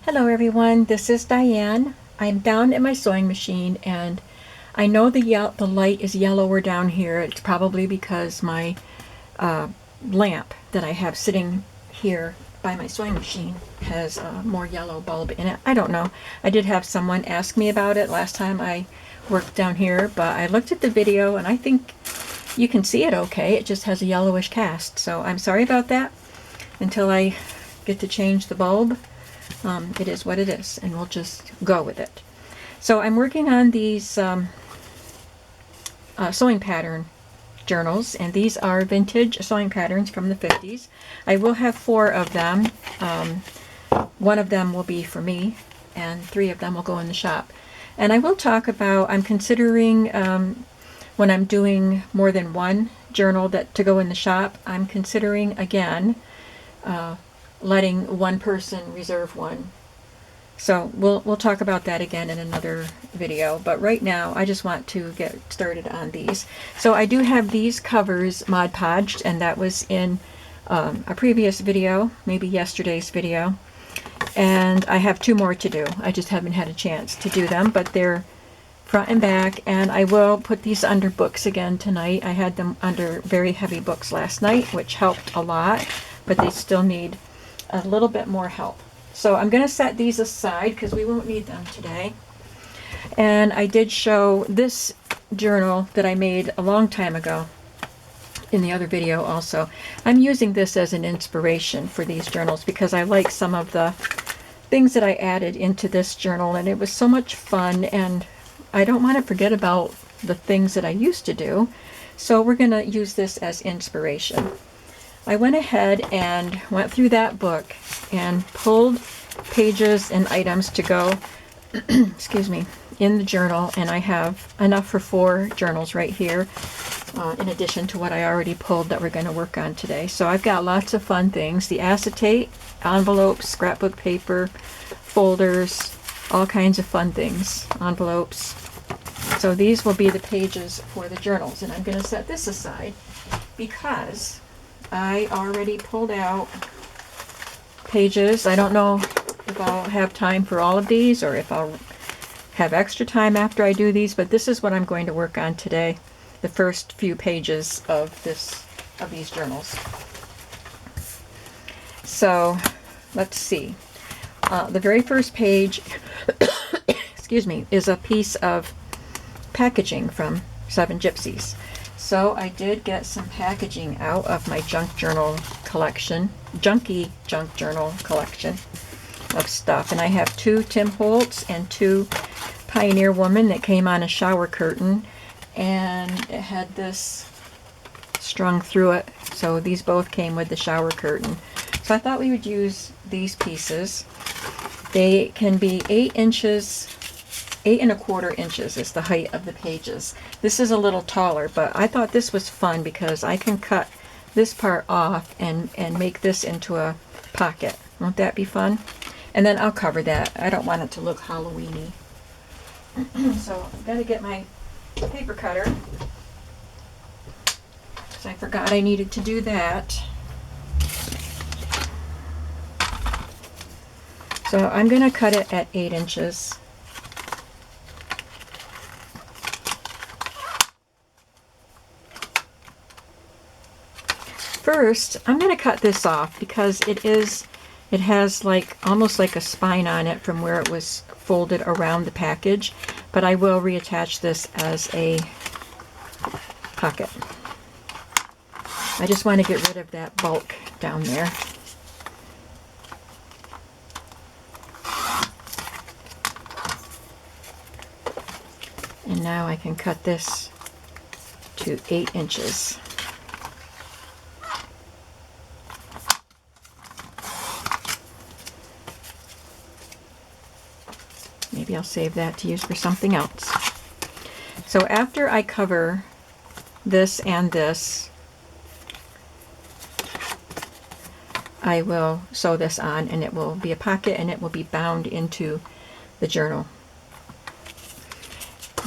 Hello everyone, this is Diane. I'm down at my sewing machine and I know the light is yellower down here. It's probably because my lamp that I have sitting here by my sewing machine has a more yellow bulb in it. I don't know. I did have someone ask me about it last time I worked down here, but I looked at the video and I think you can see it okay. It just has a yellowish cast, so I'm sorry about that. Until I get to change the bulb, it is what it is, and we'll just go with it. So I'm working on these sewing pattern journals, and these are vintage sewing patterns from the 50s. I will have 4 of them. One of them will be for me, and 3 of them will go in the shop. And I will talk about, I'm considering when I'm doing more than one journal to go in the shop, I'm considering again letting one person reserve one. So we'll talk about that again in another video, but right now I just want to get started on these. So I do have these covers Mod Podged, and that was in a previous video, maybe yesterday's video, and I have 2 more to do. I just haven't had a chance to do them, but they're front and back, and I will put these under books again tonight. I had them under very heavy books last night, which helped a lot, but they still need a little bit more help. So I'm going to set these aside because we won't need them today. And I did show this journal that I made a long time ago in the other video also. I'm using this as an inspiration for these journals because I like some of the things that I added into this journal, and it was so much fun, and I don't want to forget about the things that I used to do. So we're going to use this as inspiration. I went ahead and went through that book and pulled pages and items to go excuse me, in the journal, and I have enough for 4 journals right here, in addition to what I already pulled that we're going to work on today. So I've got lots of fun things: the acetate, envelopes, scrapbook paper, folders, all kinds of fun things, envelopes. So these will be the pages for the journals, and I'm going to set this aside because I already pulled out pages. I don't know if I'll have time for all of these or if I'll have extra time after I do these, but this is what I'm going to work on today, the first few pages of these journals. So let's see. The very first page excuse me, is a piece of packaging from 7 Gypsies. So I did get some packaging out of my junk journal collection, junky junk journal collection of stuff. And I have 2 Tim Holtz and 2 Pioneer Woman that came on a shower curtain, and it had this strung through it. So these both came with the shower curtain. So I thought we would use these pieces. They can be 8 inches, 8¼ inches is the height of the pages. This is a little taller, but I thought this was fun because I can cut this part off and make this into a pocket. Won't that be fun? And then I'll cover that. I don't want it to look Halloween-y. So I've got to get my paper cutter, because I forgot I needed to do that. So I'm going to cut it at 8 inches. First, I'm going to cut this off because it has like almost like a spine on it from where it was folded around the package, but I will reattach this as a pocket. I just want to get rid of that bulk down there. And now I can cut this to 8 inches. Maybe I'll save that to use for something else. So after I cover this and this, I will sew this on, and it will be a pocket, and it will be bound into the journal.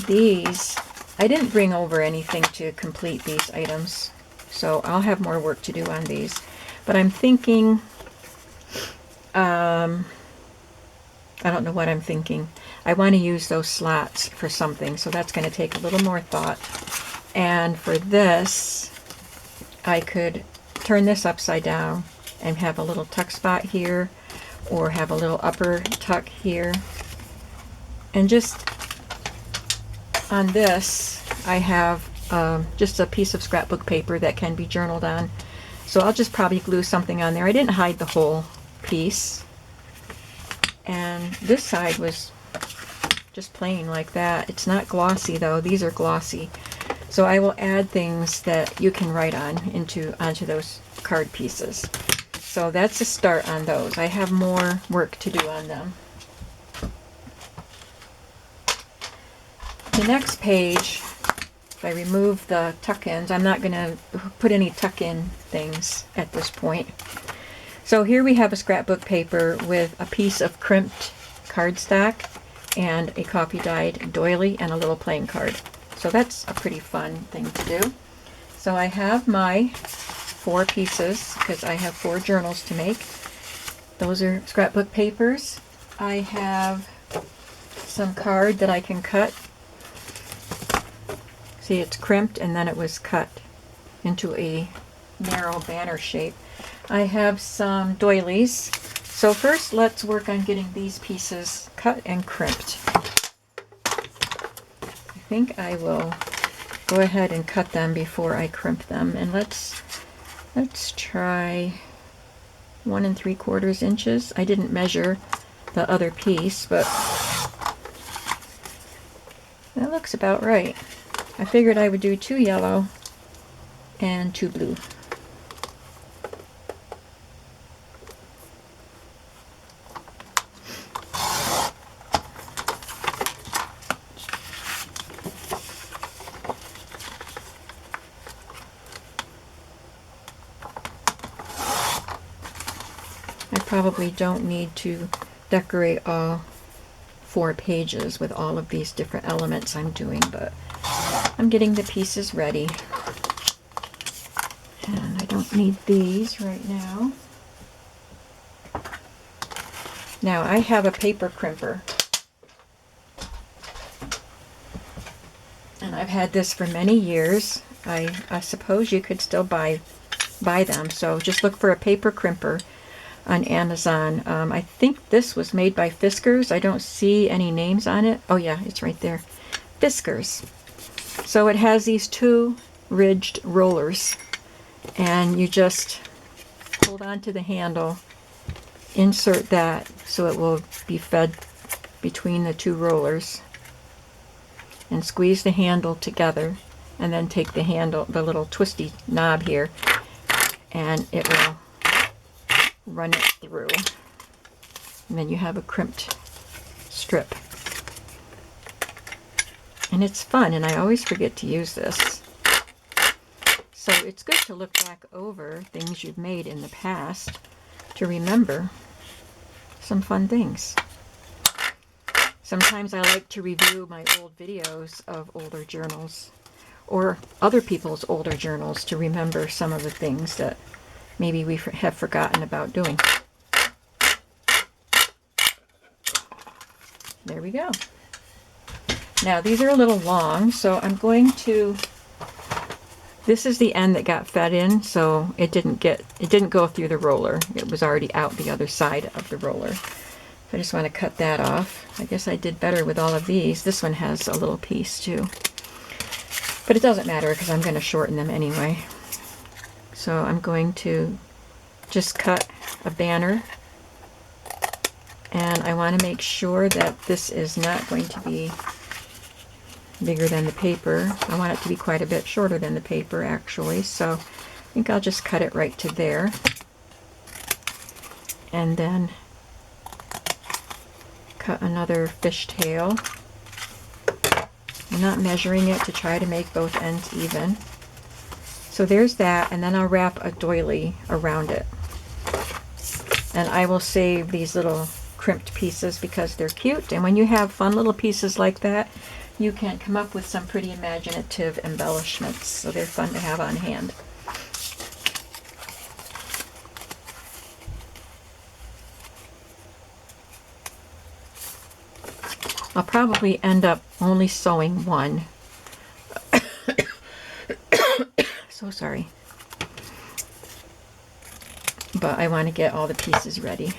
These, I didn't bring over anything to complete these items, so I'll have more work to do on these. But I'm thinking I don't know what I'm thinking. I want to use those slots for something, so that's going to take a little more thought. And for this, I could turn this upside down and have a little tuck spot here, or have a little upper tuck here. And just on this, I have just a piece of scrapbook paper that can be journaled on. So I'll just probably glue something on there. I didn't hide the whole piece. And this side was just plain like that. It's not glossy though. These are glossy. So I will add things that you can write on onto those card pieces. So that's a start on those. I have more work to do on them. The next page, if I remove the tuck-ins, I'm not going to put any tuck-in things at this point. So here we have a scrapbook paper with a piece of crimped cardstock and a coffee dyed doily and a little playing card. So that's a pretty fun thing to do. So I have my 4 pieces because I have 4 journals to make. Those are scrapbook papers. I have some card that I can cut. See, it's crimped and then it was cut into a narrow banner shape. I have some doilies. So first let's work on getting these pieces cut and crimped. I think I will go ahead and cut them before I crimp them. And let's try 1 3/4 inches. I didn't measure the other piece, but that looks about right. I figured I would do 2 yellow and 2 blue. I probably don't need to decorate all 4 pages with all of these different elements I'm doing, but I'm getting the pieces ready. And I don't need these right now. Now I have a paper crimper. And I've had this for many years. I suppose you could still buy them. So just look for a paper crimper on Amazon. I think this was made by Fiskars. I don't see any names on it. Oh yeah, it's right there. Fiskars. So it has these 2 ridged rollers, and you just hold on to the handle, insert that so it will be fed between the 2 rollers, and squeeze the handle together, and then take the handle, the little twisty knob here, and it will run it through. And then you have a crimped strip. And it's fun, and I always forget to use this. So it's good to look back over things you've made in the past to remember some fun things. Sometimes I like to review my old videos of older journals or other people's older journals to remember some of the things that maybe we have forgotten about doing. There we go. Now these are a little long, so I'm going to, this is the end that got fed in, so it didn't go through the roller. It was already out the other side of the roller. I just want to cut that off. I guess I did better with all of these. This one has a little piece too. But it doesn't matter because I'm going to shorten them anyway. So I'm going to just cut a banner. And I want to make sure that this is not going to be bigger than the paper. I want it to be quite a bit shorter than the paper actually. So I think I'll just cut it right to there. And then cut another fishtail. I'm not measuring it to try to make both ends even. So there's that, and then I'll wrap a doily around it. And I will save these little crimped pieces because they're cute, and when you have fun little pieces like that, you can come up with some pretty imaginative embellishments, so they're fun to have on hand. I'll probably end up only sewing one. So sorry. But I want to get all the pieces ready.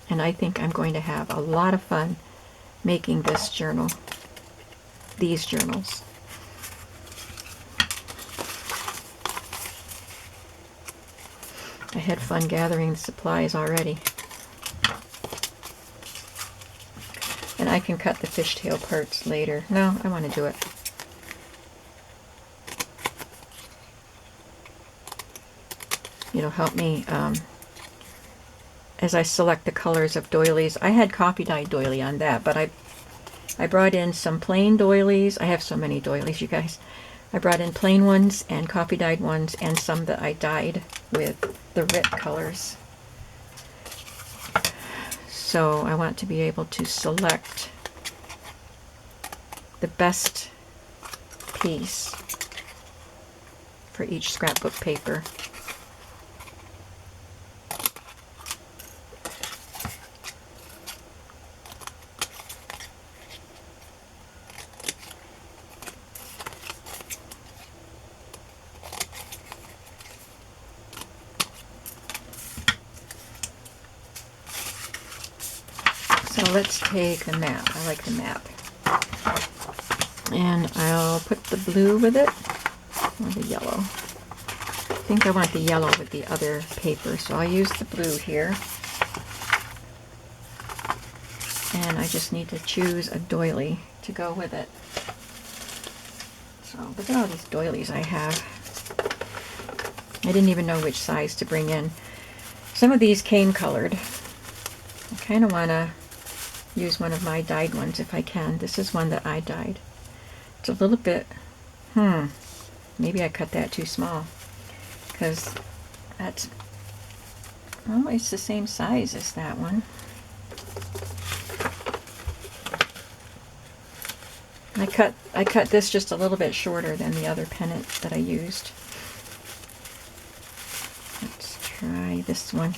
And I think I'm going to have a lot of fun making this journal, these journals. I had fun gathering the supplies already. And I can cut the fishtail parts later. No, I want to do it. It'll help me as I select the colors of doilies. I had coffee dyed doily on that, but I brought in some plain doilies. I have so many doilies, you guys. I brought in plain ones and coffee dyed ones and some that I dyed with the RIP colors. So I want to be able to select the best piece for each scrapbook paper. So let's take the map. I like the map. And I'll put the blue with it, or the yellow. I think I want the yellow with the other paper, so I'll use the blue here. And I just need to choose a doily to go with it. So look at all these doilies I have. I didn't even know which size to bring in. Some of these came colored. I kind of want to use one of my dyed ones if I can. This is one that I dyed. It's a little bit, maybe I cut that too small, because that's, oh, it's the same size as that one. I cut this just a little bit shorter than the other pennant that I used. Let's try this one.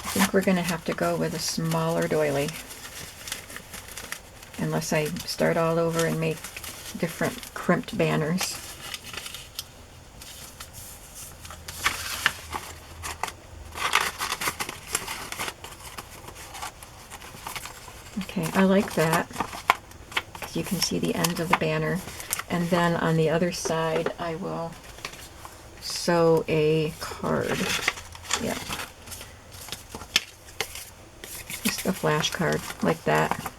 I think we're going to have to go with a smaller doily, unless I start all over and make different crimped banners. Okay, I like that, because you can see the ends of the banner. And then on the other side I will sew a card. Yeah. Just a flash card like that,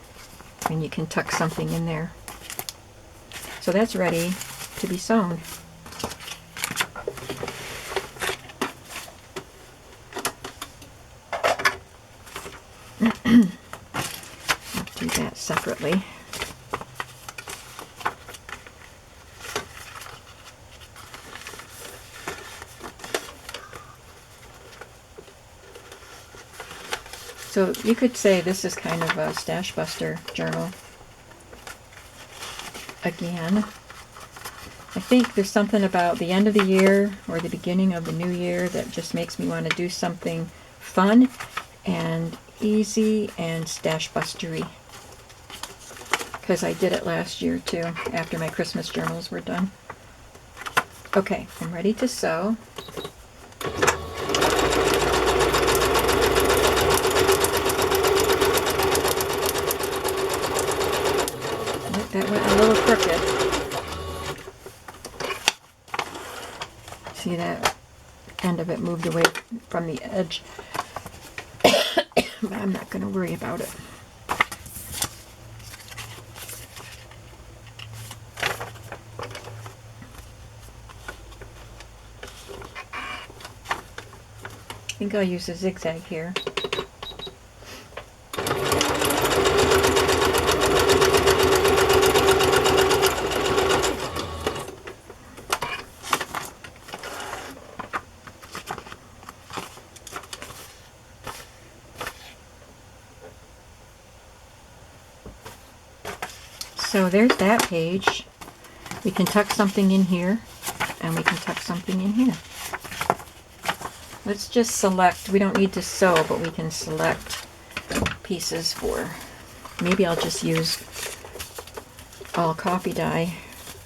and you can tuck something in there. So that's ready to be sewn. I'll do that separately. So you could say this is kind of a stash buster journal. Again, I think there's something about the end of the year or the beginning of the new year that just makes me want to do something fun and easy and stash bustery. Because I did it last year too, after my Christmas journals were done. Okay, I'm ready to sew. That went a little crooked. See, that end of it moved away from the edge. But I'm not going to worry about it. I think I'll use a zigzag here. So there's that page. We can tuck something in here, and we can tuck something in here. Let's just select, we don't need to sew, but we can select pieces for, maybe I'll just use all copy dye,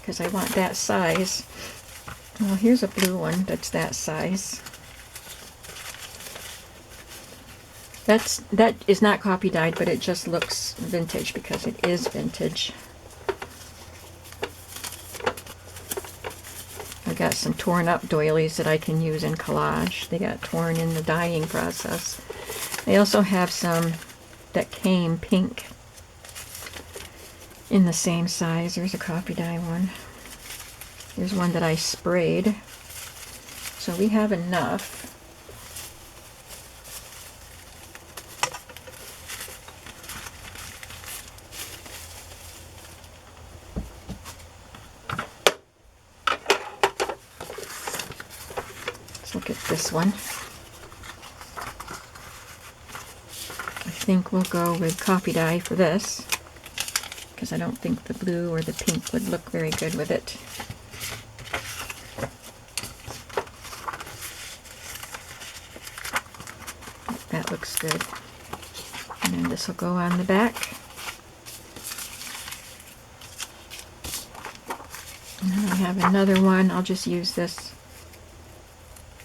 because I want that size. Well, here's a blue one that's that size. That is not copy dyed, but it just looks vintage because it is vintage. I got some torn up doilies that I can use in collage. They got torn in the dyeing process. I also have some that came pink in the same size. There's a copy dye one. There's one that I sprayed. So we have enough. Let's look at this one. I think we'll go with copy dye for this, because I don't think the blue or the pink would look very good with it. That looks good. And then this will go on the back. And then I have another one. I'll just use this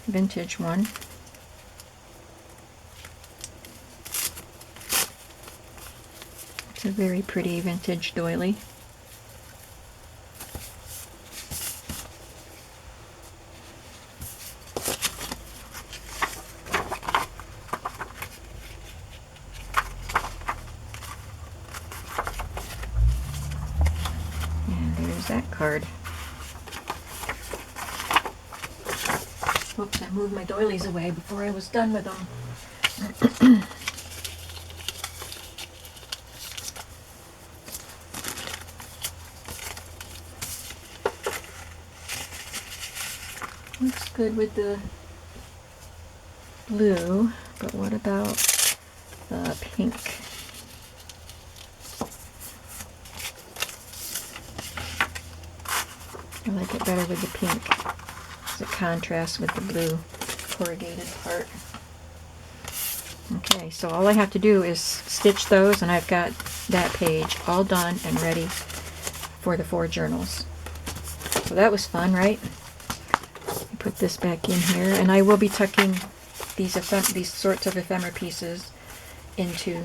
vintage one. It's a very pretty vintage doily. And there's that card. Oops, I moved my doilies away before I was done with them. Looks good with the blue, but what about the pink? I like it better with the pink, because it contrasts with the blue corrugated part. Okay, so all I have to do is stitch those, and I've got that page all done and ready for the 4 journals. So that was fun, right? Put this back in here, and I will be tucking these sorts of ephemera pieces into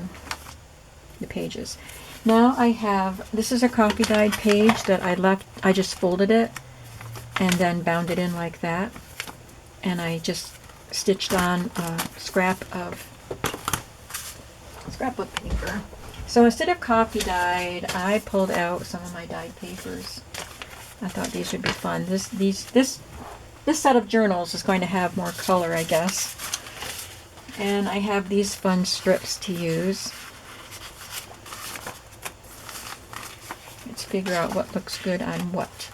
the pages. Now I have, this is a copy dyed page that I just folded it and then bound it in like that, and I just stitched on a scrapbook paper. So instead of copy dyed, I pulled out some of my dyed papers. I thought these would be fun. This set of journals is going to have more color, I guess. And I have these fun strips to use. Let's figure out what looks good on what.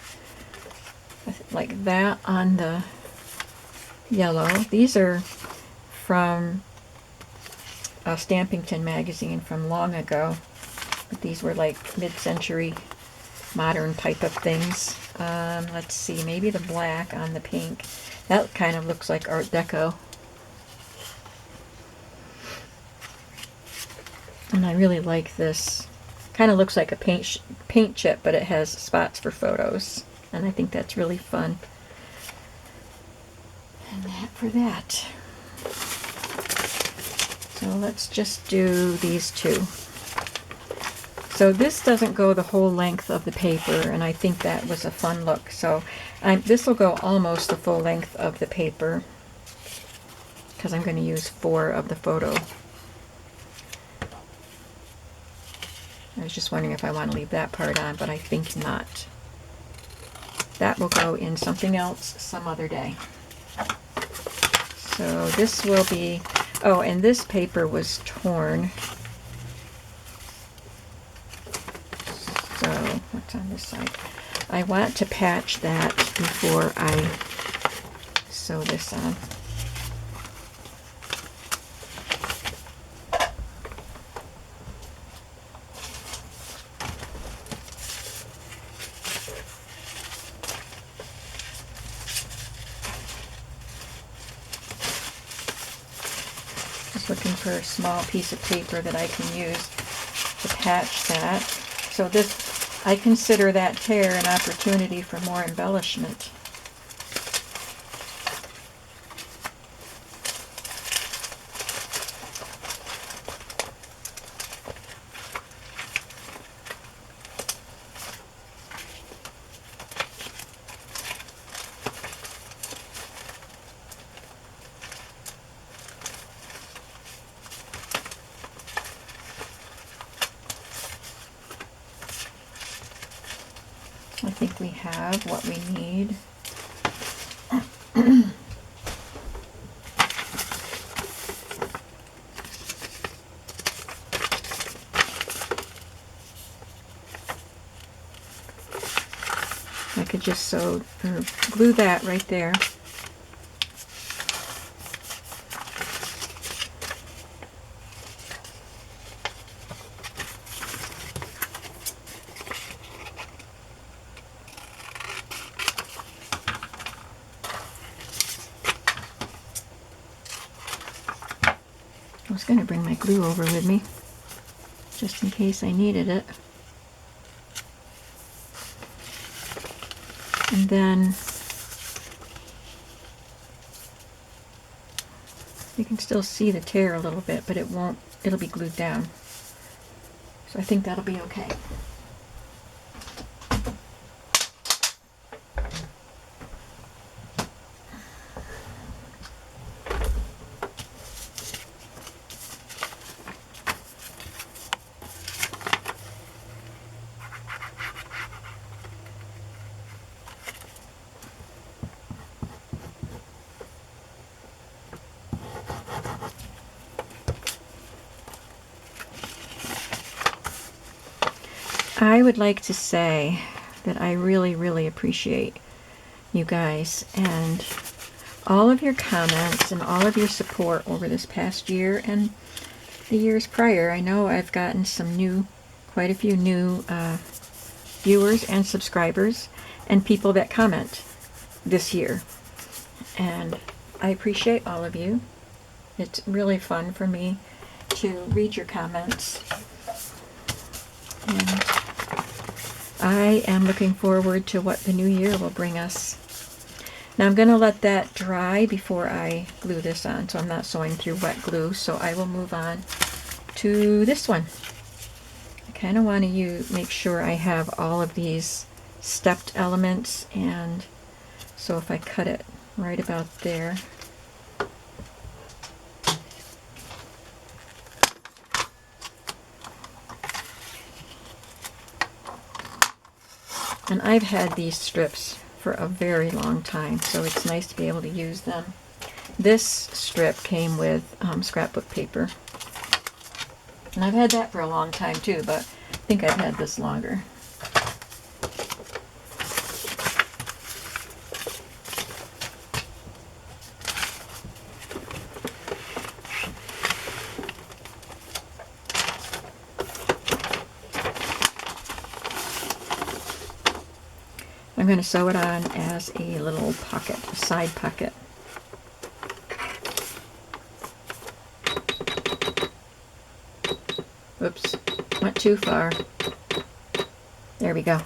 Like that on the yellow. These are from a Stampington magazine from long ago. But these were like mid-century modern type of things. Let's see, maybe the black on the pink. That kind of looks like Art Deco. And I really like this. Kind of looks like a paint chip, but it has spots for photos. And I think that's really fun. And that for that. So let's just do these 2. So this doesn't go the whole length of the paper, and I think that was a fun look. So this will go almost the full length of the paper, because I'm going to use 4 of the photo. I was just wondering if I want to leave that part on, but I think not. That will go in something else some other day. So this will be, oh, and this paper was torn. So what's on this side? I want to patch that before I sew this on. just looking for a small piece of paper that I can use to patch that. So this, I consider that tear an opportunity for more embellishment. I think we have what we need. I could just sew or glue that right there. I was going to bring my glue over with me, just in case I needed it. And then you can still see the tear a little bit, but it won't, it'll be glued down. So I think that'll be okay. I would like to say that I really, really appreciate you guys and all of your comments and all of your support over this past year and the years prior. I know I've gotten some quite a few new viewers and subscribers and people that comment this year. And I appreciate all of you. It's really fun for me to read your comments. And I am looking forward to what the new year will bring us. Now I'm going to let that dry before I glue this on, so I'm not sewing through wet glue. So I will move on to this one. I kind of want to make sure I have all of these stepped elements, and so if I cut it right about there. And I've had these strips for a very long time, so it's nice to be able to use them. This strip came with scrapbook paper. And I've had that for a long time too, but I think I've had this longer. I'm going to sew it on as a little pocket, a side pocket. Oops, went too far. There we go.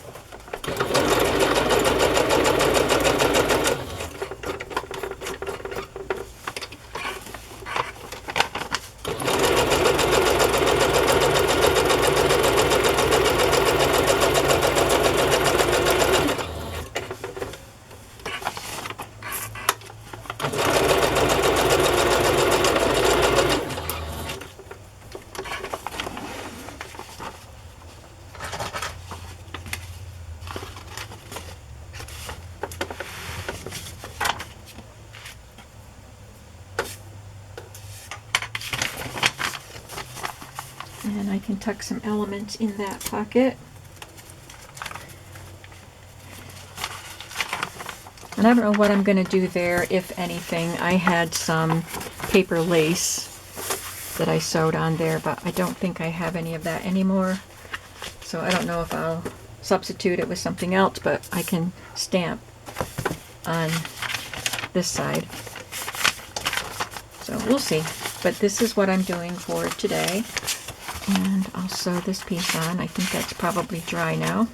And I can tuck some elements in that pocket. And I don't know what I'm going to do there, if anything. I had some paper lace that I sewed on there, but I don't think I have any of that anymore. So I don't know if I'll substitute it with something else, but I can stamp on this side. So we'll see. but this is what I'm doing for today. And I'll sew this piece on. I think that's probably dry now.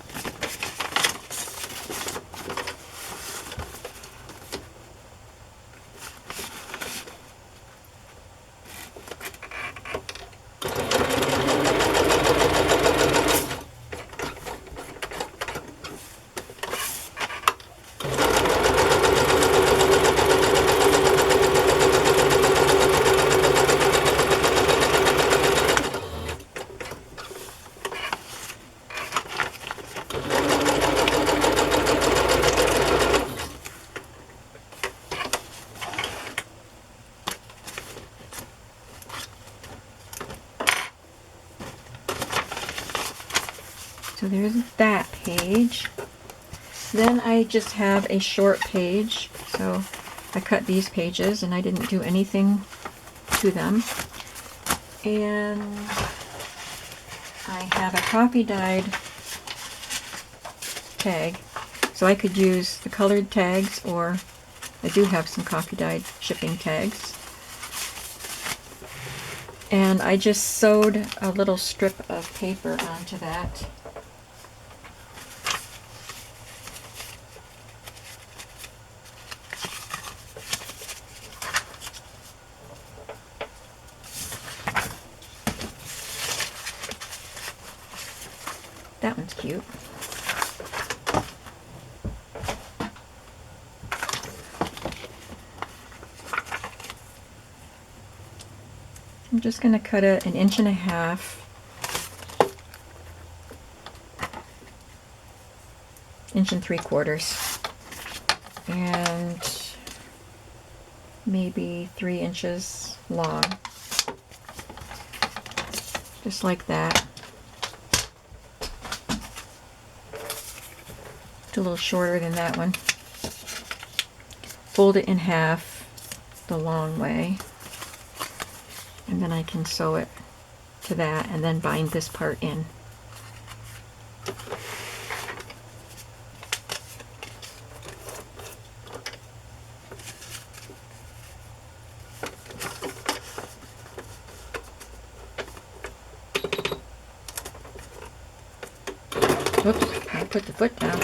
So there's that page. Then I just have a short page. So I cut these pages and I didn't do anything to them. And I have a coffee dyed tag. So I could use the colored tags, or I do have some coffee dyed shipping tags. And I just sewed a little strip of paper onto that. That one's cute. I'm just going to cut it 1.5 inches, 1.75 inches, and maybe 3 inches long, just like that. It's a little shorter than that one. Fold it in half the long way, and then I can sew it to that and then bind this part in. Whoops, I put the foot down.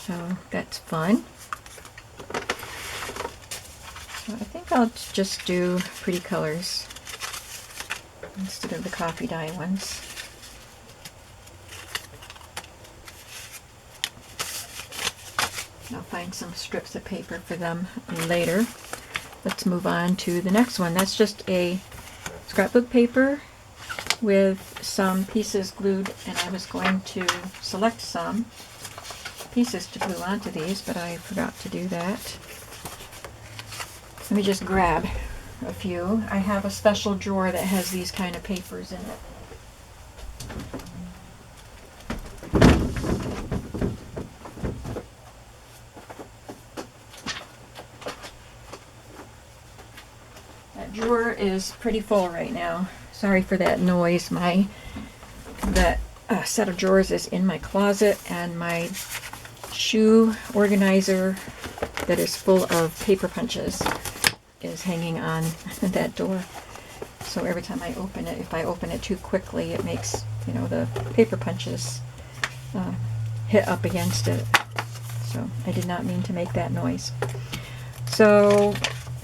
So that's fun. So I think I'll just do pretty colors instead of the coffee dye ones. I'll find some strips of paper for them later. Let's move on to the next one. That's just a scrapbook paper with some pieces glued, and I was going to select some pieces to glue onto these, but I forgot to do that. Let me just grab a few. I have a special drawer that has these kind of papers in it. Drawer is pretty full right now. Sorry for that noise. That set of drawers is in my closet, and my shoe organizer that is full of paper punches is hanging on that door. So every time I open it, if I open it too quickly, it makes, you know, the paper punches hit up against it. So I did not mean to make that noise. So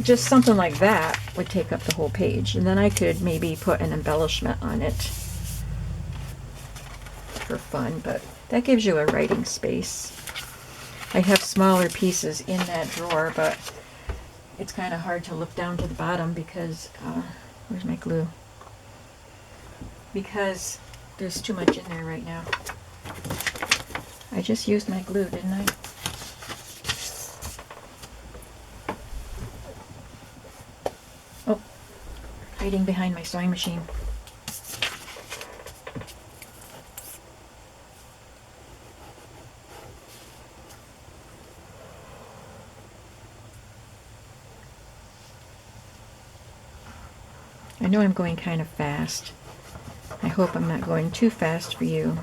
just something like that would take up the whole page, and then I could maybe put an embellishment on it for fun, but that gives you a writing space. I have smaller pieces in that drawer, but it's kind of hard to look down to the bottom because where's my glue? Because there's too much in there right now. I just used my glue, didn't I? Oh, hiding behind my sewing machine. I know I'm going kind of fast. I hope I'm not going too fast for you.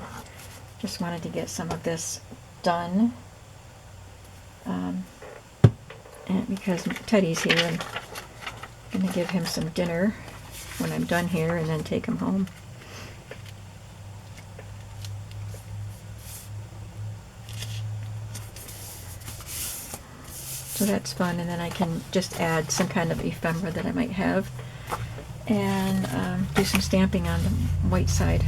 Just wanted to get some of this done. And because Teddy's here, I'm going to give him some dinner when I'm done here and then take him home. So that's fun, and then I can just add some kind of ephemera that I might have and do some stamping on the white side.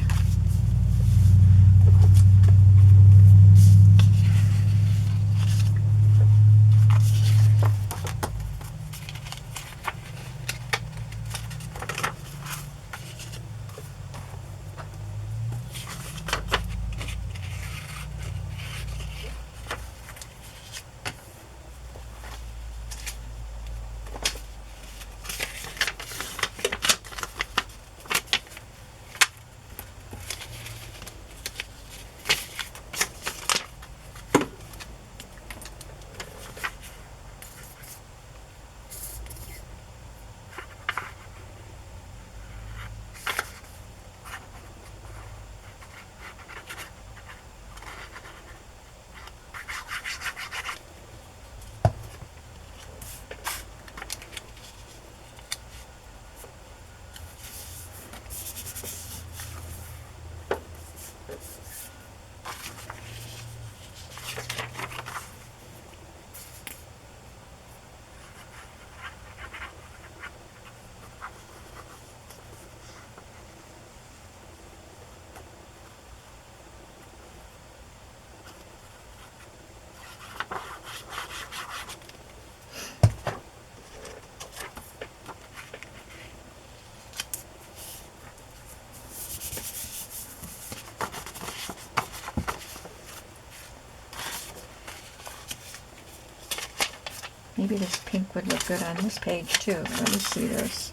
Maybe this pink would look good on this page too. Let me see this.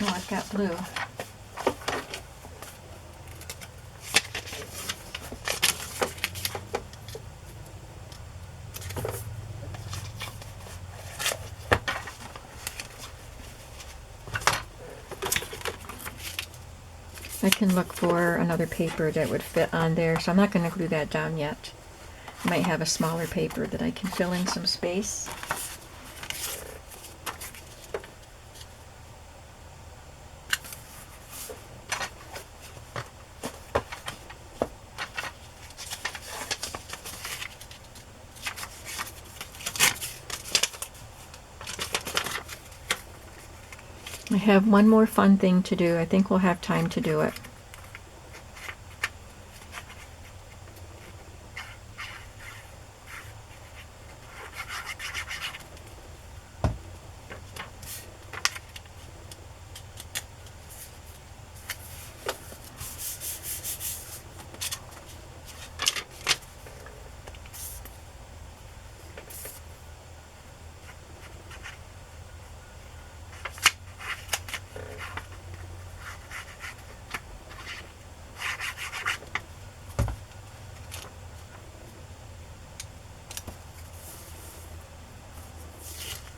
Oh, I've got blue. I can look for another paper that would fit on there, so I'm not going to glue that down yet. I might have a smaller paper that I can fill in some space. I have one more fun thing to do. I think we'll have time to do it.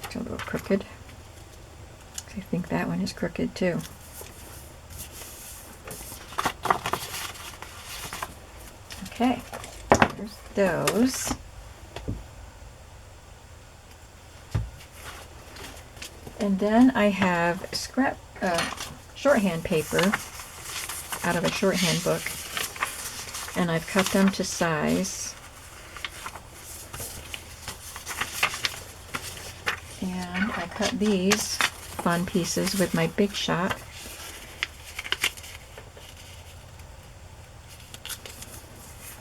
It's a little crooked. I think that one is crooked too. Okay, there's those. And then I have shorthand paper out of a shorthand book, and I've cut them to size. And I cut these fun pieces with my Big Shot.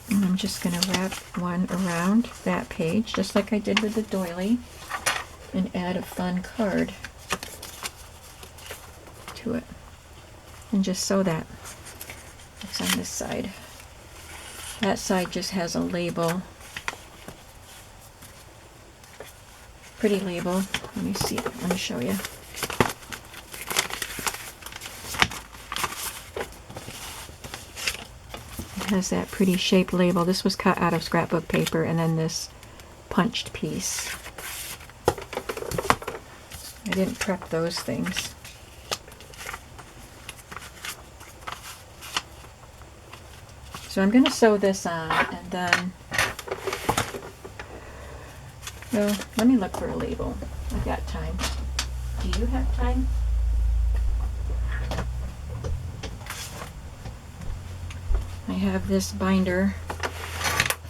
And I'm just going to wrap one around that page, just like I did with the doily, and add a fun card to it. And just sew that. It's on this side. That side just has a label. Pretty label. Let me see. Let me show you. It has that pretty shaped label. This was cut out of scrapbook paper, and then this punched piece. I didn't prep those things. So I'm going to sew this on, and then, well, let me look for a label. I've got time. Do you have time? I have this binder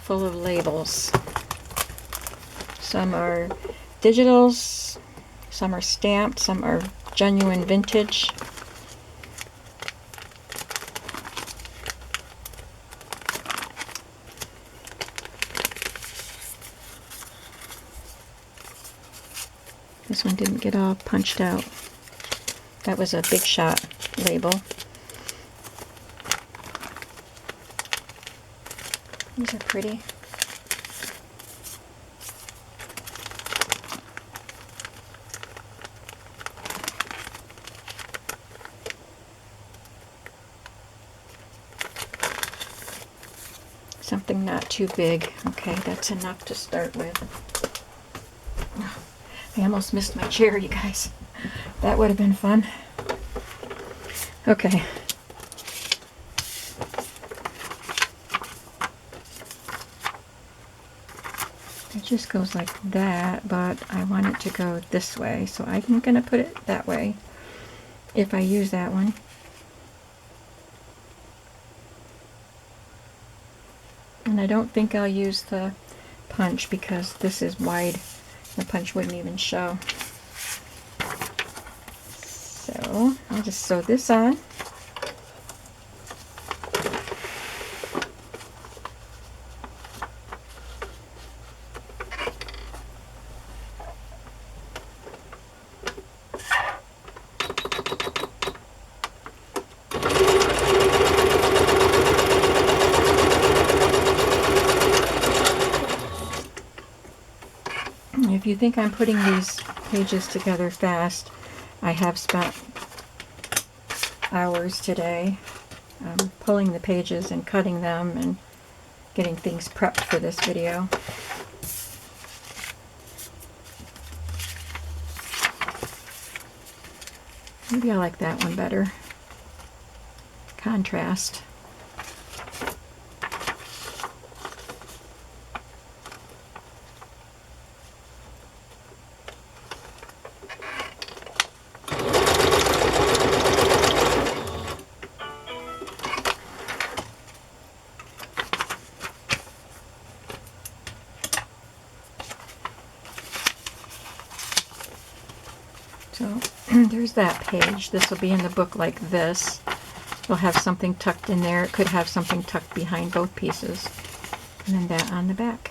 full of labels. Some are digitals, some are stamped, some are genuine vintage. This one didn't get all punched out. That was a Big Shot label. These are pretty. Something not too big. Okay, that's enough to start with. I almost missed my chair, you guys. That would have been fun. Okay. It just goes like that, but I want it to go this way, so I'm going to put it that way if I use that one. And I don't think I'll use the punch because this is wide. The punch wouldn't even show. So I'll just sew this on. If you think I'm putting these pages together fast, I have spent hours today pulling the pages and cutting them and getting things prepped for this video. Maybe I like that one better. Contrast. So there's that page. This will be in the book like this. We'll have something tucked in there. It could have something tucked behind both pieces. And then that on the back.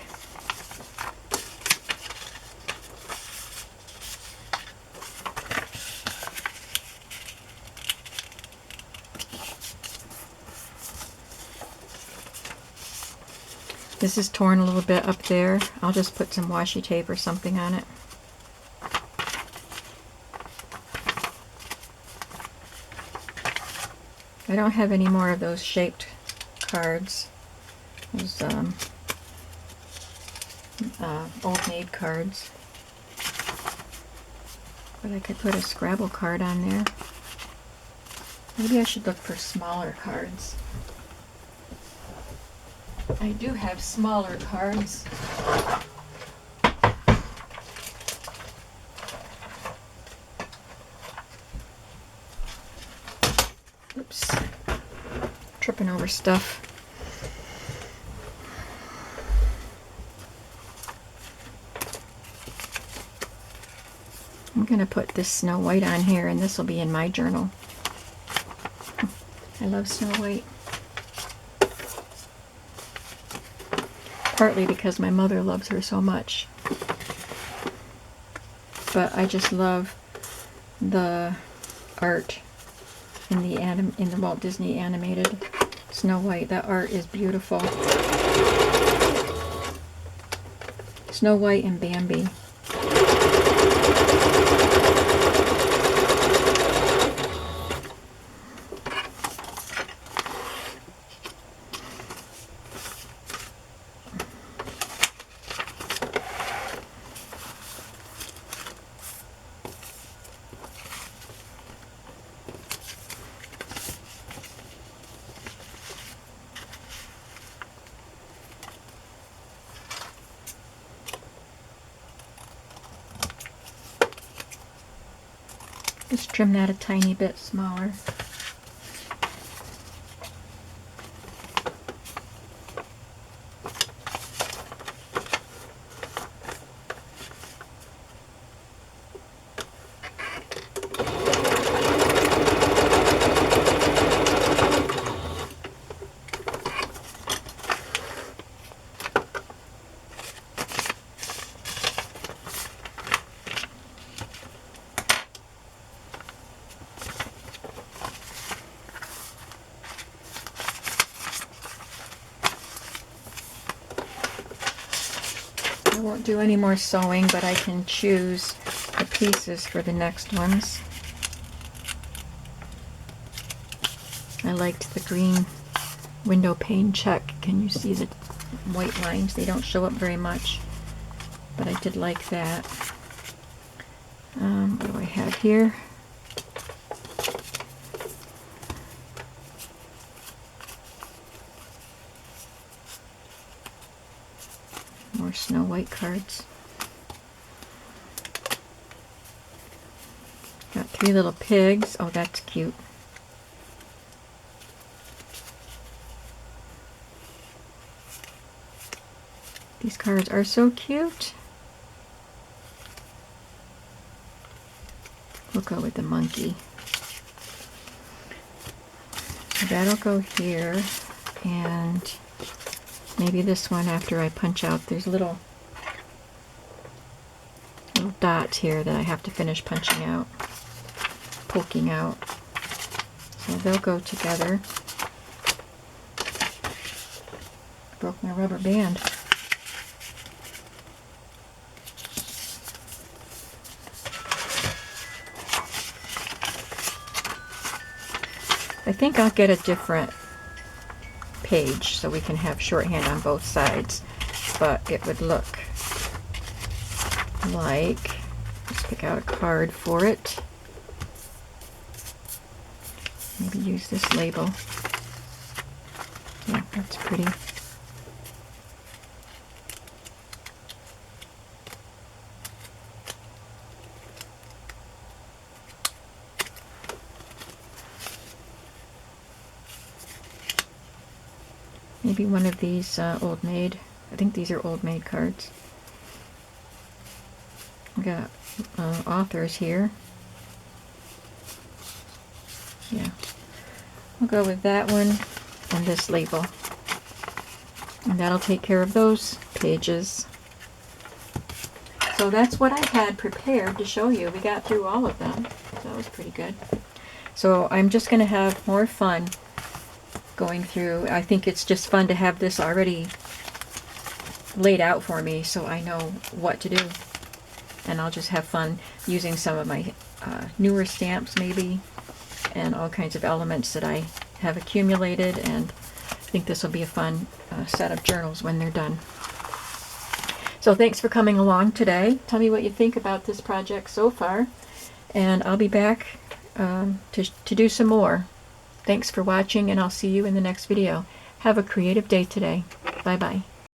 This is torn a little bit up there. I'll just put some washi tape or something on it. I don't have any more of those shaped cards. Those Old Maid cards. But I could put a Scrabble card on there. Maybe I should look for smaller cards. I do have smaller cards. Oops. Tripping over stuff. I'm going to put this Snow White on here, and this will be in my journal. I love Snow White. Partly because my mother loves her so much. But I just love the art in the Walt Disney animated Snow White. That art is beautiful. Snow White and Bambi. Just trim that a tiny bit smaller. I won't do any more sewing, but I can choose the pieces for the next ones. I liked the green window pane check. Can you see the white lines? They don't show up very much, but I did like that. What do I have here? More Snow White cards. Got 3 little pigs. Oh, that's cute. These cards are so cute. We'll go with the monkey. So that'll go here, and maybe this one after I punch out. There's little dots here that I have to finish punching out, poking out. So they'll go together. Broke my rubber band. I think I'll get a different page so we can have shorthand on both sides, but it would look like, let's pick out a card for it. Maybe use this label. Yeah, that's pretty. Maybe one of these Old Maid. I think these are Old Maid cards. We got authors here. Yeah, we'll go with that one and this label. And that'll take care of those pages. So that's what I had prepared to show you. We got through all of them. So that was pretty good. So I'm just going to have more fun going through. I think it's just fun to have this already laid out for me so I know what to do. And I'll just have fun using some of my newer stamps maybe, and all kinds of elements that I have accumulated, and I think this will be a fun set of journals when they're done. So thanks for coming along today. Tell me what you think about this project so far, and I'll be back to do some more. Thanks for watching, and I'll see you in the next video. Have a creative day today. Bye-bye.